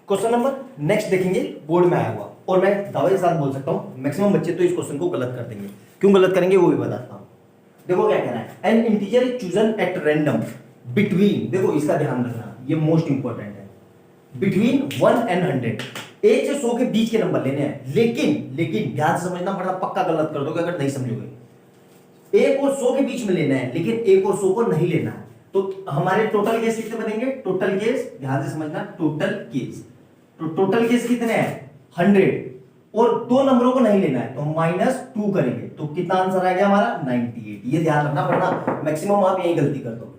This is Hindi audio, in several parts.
क्वेश्चन नंबर नेक्स्ट देखेंगे, बोर्ड में आया हुआ, और मैं दावे के साथ बोल सकता हूं मैक्सिमम बच्चे तो इस क्वेश्चन को गलत कर देंगे। क्यों गलत करेंगे वो भी बताता हूं। देखो क्या कह रहा है, N integer is chosen at random between, देखो इसका ध्यान रखना, ये मोस्ट इंपॉर्टेंट है, बिटवीन 1 and 100, 1 से 100 के बीच के नंबर लेने हैं। लेकिन ध्यान से समझना, वरना पक्का गलत कर दोगे अगर नहीं समझोगे। 1 और 100 के बीच में लेना है, लेकिन 1 और 100 को नहीं लेना है। तो हमारे टोटल केस कितने बनेंगे? टोटल केस ध्यान से समझना, टोटल केस, तो टोटल केस कितने हैं? 100, और 2 नंबरों को नहीं लेना है तो -2 करेंगे, तो कितना आंसर आ गया हमारा? 98। ये ध्यान रखना, वरना मैक्सिमम आप यही गलती कर दोगे।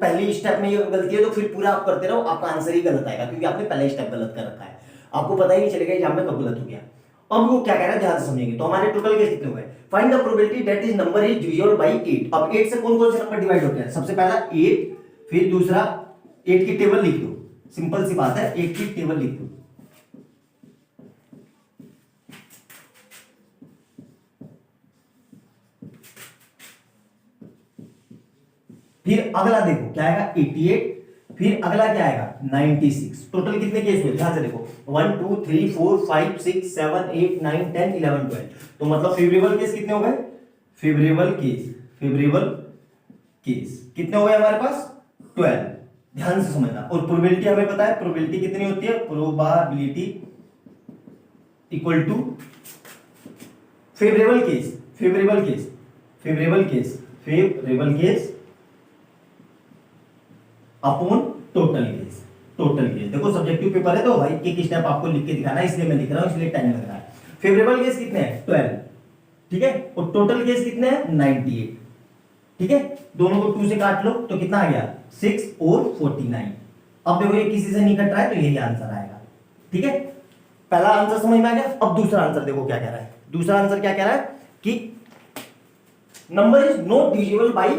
पहली स्टेप में ये गलती है तो फिर पूरा आप करते रहो, आपका आंसर ही गलत आएगा, क्योंकि आपने पहला स्टेप गलत कर रखा है, आपको पता ही नहीं चलेगा कि हमें कब गलत हो गया। अब वो क्या कह रहा है ध्यान से समझेंगे। तो हमारे टोटल केस कितने हुए? Find the probability that is number is divisible by 8। अब 8 से कौन कौन से नंबर डिवाइड होते हैं? सबसे पहला 8, फिर दूसरा 8 की टेबल लिख दो, सिंपल सी बात है, 8 की टेबल लिख दो। फिर अगला देखो क्या आएगा? 88, फिर अगला क्या आएगा? 96। टोटल कितने केस हुए ध्यान से देखो, 1 2 3 4 5 6 7 8 9 10 11 12। तो मतलब फेवरेबल केस कितने हो गए? फेवरेबल केस कितने हो गए हमारे पास? 12। ध्यान से समझना। और प्रोबेबिलिटी हमें पता है, प्रोबेबिलिटी कितनी होती है? Probability equal to favourable case upon total case. देखो सब्जेक्टिव पेपर है तो भाई एक स्टेप आपको लिख के दिखाना है, इसलिए मैं लिख रहा हूं, इसलिए टाइम लग रहा है। फेवरेबल केस कितने हैं? 12, ठीक है, और टोटल केस कितने हैं? 98, ठीक है। दोनों को 2 से काट लो तो कितना आ गया? 6 और 49। अब देखो ये किसी से नहीं कट रहा है तो यही आंसर आएगा, ठीक है। पहला आंसर समझ में आ गया। अब दूसरा आंसर देखो क्या कह रहा है। दूसरा आंसर क्या कह रहा है कि number is not divisible by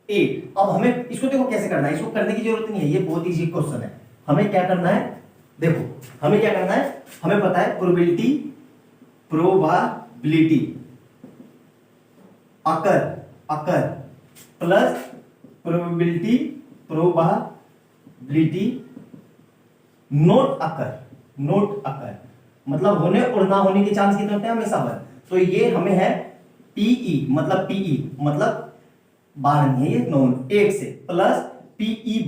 8। अब हमें इसको देखो कैसे करना है, इसको करने की जरूरत नहीं है, ये बहुत इजी क्वेश्चन है। हमें क्या करना है? देखो हमें क्या करना है, हमें पता है probability occur plus probability not occur, मतलब होने और ना होने के चांस कितने होते हैं? हमेशा 1। तो ये हमें है पीई, मतलब बार नहीं है ये, नॉन, 1 से plus PE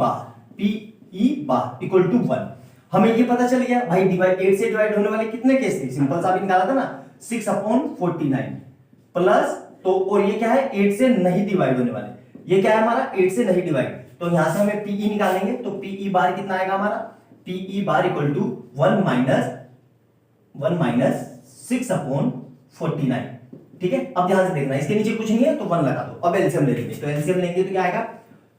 bar equal to 1। हमें ये पता चल गया भाई, 8 से डिवाइड होने वाले कितने केस थे? सिंपल सा भी निकाला था ना, 6/49 प्लस, तो और ये क्या है? 8 से नहीं डिवाइड होने वाले, ये क्या है हमारा? 8 से नहीं डिवाइड, तो यहां से हमें पीई निकालेंगे, तो पीई बार कितना आएगा हमारा? पीई बार इक्वल टू 1 माइनस 6/49, ठीक है। अब ध्यान से देखना, इसके नीचे कुछ नहीं है तो 1 लगा दो। अब एलसीएम ले लेंगे, तो एलसीएम लेंगे तो क्या आएगा?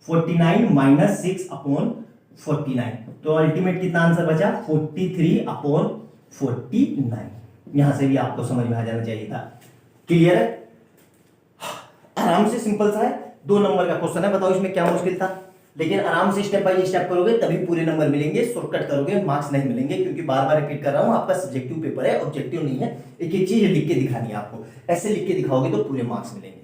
49 माइनस 6/49, तो अल्टीमेट कितना आंसर बचा? 43/49। यहां से भी आपको समझ में आ जाना चाहिए था। क्लियर है? आराम से, सिंपल सा है, 2 नंबर का क्वेश्चन है, बताओ इसमें क्या मुश्किल था? लेकिन आराम से स्टेप बाय स्टेप करोगे तभी पूरे नंबर मिलेंगे, शॉर्टकट करोगे मार्क्स नहीं मिलेंगे, क्योंकि बार बार रिपीट कर रहा हूं, आपका सब्जेक्टिव पेपर है, ऑब्जेक्टिव नहीं है। एक एक चीज लिख के दिखानी है आपको, ऐसे लिख के दिखाओगे तो पूरे मार्क्स मिलेंगे।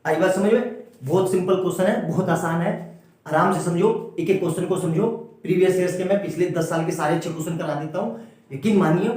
आई बात समझ में? बहुत सिंपल क्वेश्चन है, बहुत आसान है, आराम से समझो, एक एक क्वेश्चन को समझो। प्रीवियस ईयर्स के मैं पिछले 10 साल के सारे 6 क्वेश्चन करा देता हूं, यकीन मानिए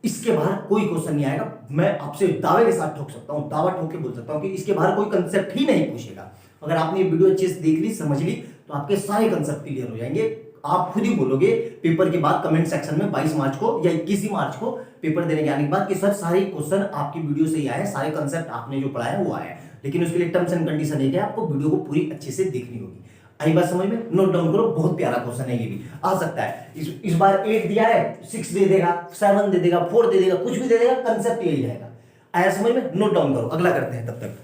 इसके बाहर कोई क्वेश्चन नहीं आएगा। मैं आपसे दावे के साथ ठोक सकता हूं, दावा ठोक के बोल सकता हूं कि इसके बाहर कोई कंसेप्ट ही नहीं पूछेगा। अगर आपने वीडियो अच्छे से देख ली, समझ ली, तो आपके सारे कंसेप्ट क्लियर हो जाएंगे। आप खुद ही बोलोगे पेपर के बाद कमेंट सेक्शन में 22 मार्च को या 21 मार्च को पेपर देने के आने के बाद कि सर सारे क्वेश्चन आपकी वीडियो से ही आए, सारे कंसेप्ट आपने जो पढ़ा है वो आया है। लेकिन उसके लिए टर्म्स एंड कंडीशन है कि आपको वीडियो को पूरी अच्छे से देखनी होगी। आई बात समझ में? नोट डाउन करो, बहुत प्यारा क्वेश्चन है, ये भी आ सकता है। इस बार 8 दिया है, 6 दे देगा, 7 दे देगा, 4 दे देगा, कुछ भी दे देगा, कंसेप्ट यही रहेगा। आया समझ में? नोट डाउन करो, अगला करते हैं तब तक।